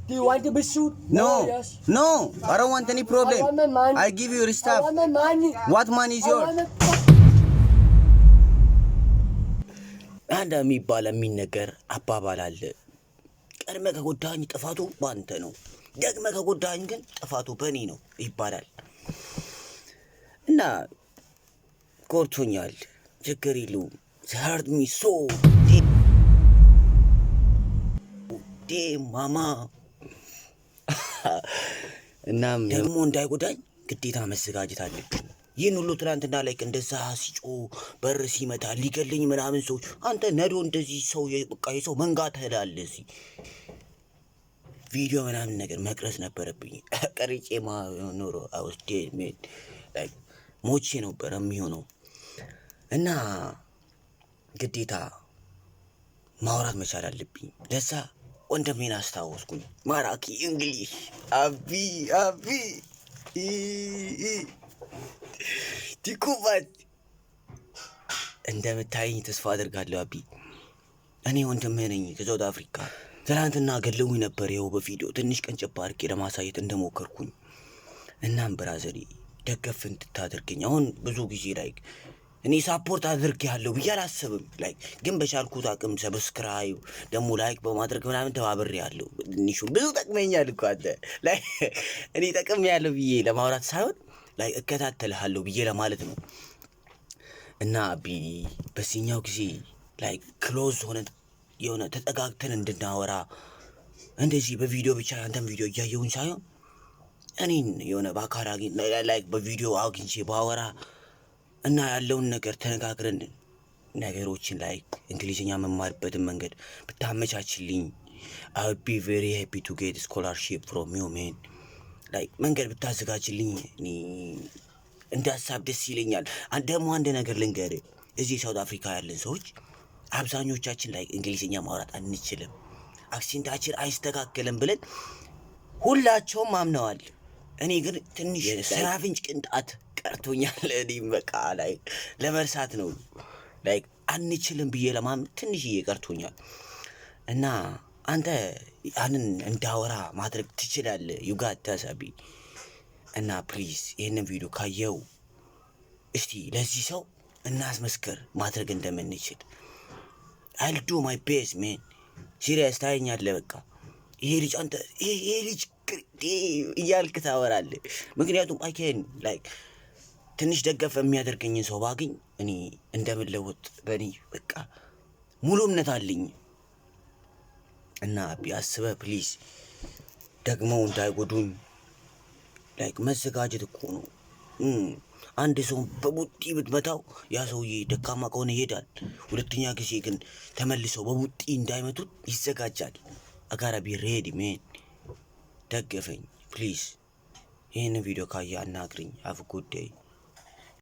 Do you want to be sued? No, Yes. no, I don't want any problem. I want my money. I give you your I stuff. want my money. What money is I yours? want my አንድ የሚባል የሚነገር አባባል አለ። ቀድመህ ከጎዳኝ ጥፋቱ ባንተ ነው፣ ደግመህ ከጎዳኝ ግን ጥፋቱ በእኔ ነው ይባላል። እና ጎድቶኛል፣ ችግር የለውም። hurt me so deep ማማ እናም ደግሞ እንዳይጎዳኝ ግዴታ መዘጋጀት አለብኝ። ይህን ሁሉ ትናንትና ላይ እንደዛ ሲጮ በር ሲመታ ሊገለኝ ምናምን ሰዎች አንተ ነዶ እንደዚህ ሰው በቃ የሰው መንጋ ትሄዳለህ። እዚህ ቪዲዮ ምናምን ነገር መቅረጽ ነበረብኝ። ቀርጬማ ኖሮ አውስቴ ሜድ ላይክ ሞቼ ነበር የሚሆነው። እና ግዴታ ማውራት መቻል አለብኝ። ለዛ ወንድሜን አስታወስኩኝ። ማራኪ እንግሊሽ አቢ ቲኩባት እንደምታየኝ ተስፋ አደርጋለሁ። አቢ እኔ ወንድምህ ነኝ ከሳውት አፍሪካ። ትናንትና ገለውኝ ነበር። ይኸው በቪዲዮ ትንሽ ቀንጨብ አድርጌ ለማሳየት እንደሞከርኩኝ። እናም ብራዘሪ ደገፍ እንድታደርገኝ አሁን ብዙ ጊዜ ላይክ እኔ ሳፖርት አድርጌያለሁ ብዬ አላስብም። ላይክ ግን በቻልኩት አቅም ሰብስክራይብ ደግሞ ላይክ በማድረግ ምናምን ተባብሬያለሁ። ትንሹን ብዙ ጠቅመኛል እኮ አንተ ላይ እኔ ጠቅሜያለሁ ብዬ ለማውራት ሳይሆን ላይ እከታተልሃለሁ ብዬ ለማለት ነው። እና አቢ በዚህኛው ጊዜ ላይ ክሎዝ ሆነን የሆነ ተጠጋግተን እንድናወራ እንደዚህ በቪዲዮ ብቻ አንተም ቪዲዮ እያየሁኝ ሳይሆን እኔን የሆነ በአካል ላይ በቪዲዮ አግኝቼ ባወራ እና ያለውን ነገር ተነጋግረን ነገሮችን ላይ እንግሊዝኛ መማርበትን መንገድ ብታመቻችልኝ I would be very happy to get scholarship from you man. like መንገድ ብታዘጋጅልኝ እኔ እንደ ሀሳብ ደስ ይለኛል። ደግሞ አንድ ነገር ልንገርህ፣ እዚህ ሳውት አፍሪካ ያለን ሰዎች አብዛኞቻችን ላይ እንግሊዝኛ ማውራት አንችልም፣ አክሴንታችን አይስተካከልም ብለን ሁላቸውም አምነዋል። እኔ ግን ትንሽ ስራፍንጭ ቅንጣት ቀርቶኛል። እኔም በቃ ላይ ለመርሳት ነው ላይ አንችልም ብዬ ለማመን ትንሽዬ ቀርቶኛል። እና አንተ ያንን እንዳወራ ማድረግ ትችላለህ። ዩጋት ተሳቢ እና ፕሊዝ ይህንን ቪዲዮ ካየው እስቲ ለዚህ ሰው እናስመስክር ማድረግ እንደምንችል። I'll do my best man. ሲሪየስ ታየኛለህ። በቃ ይሄ ልጅ አንተ ይሄ ልጅ እያልክ ታወራለህ። ምክንያቱም I can like ትንሽ ደገፍ የሚያደርገኝን ሰው ባገኝ እኔ እንደምለወጥ በእኔ በቃ ሙሉ እምነት አለኝ። እና ቢያስበህ ፕሊዝ ደግሞ እንዳይጎዱኝ ላይክ መዘጋጀት እኮ ነው። አንድ ሰው በቡጢ ብትመታው ያ ሰውዬ ደካማ ከሆነ ይሄዳል። ሁለተኛ ጊዜ ግን ተመልሰው በቡጢ እንዳይመቱት ይዘጋጃል። አጋራ ቢ ሬዲ ሜን። ደገፈኝ ፕሊዝ። ይህንን ቪዲዮ ካየ አናግረኝ። ሃቭ ጉድ ዴይ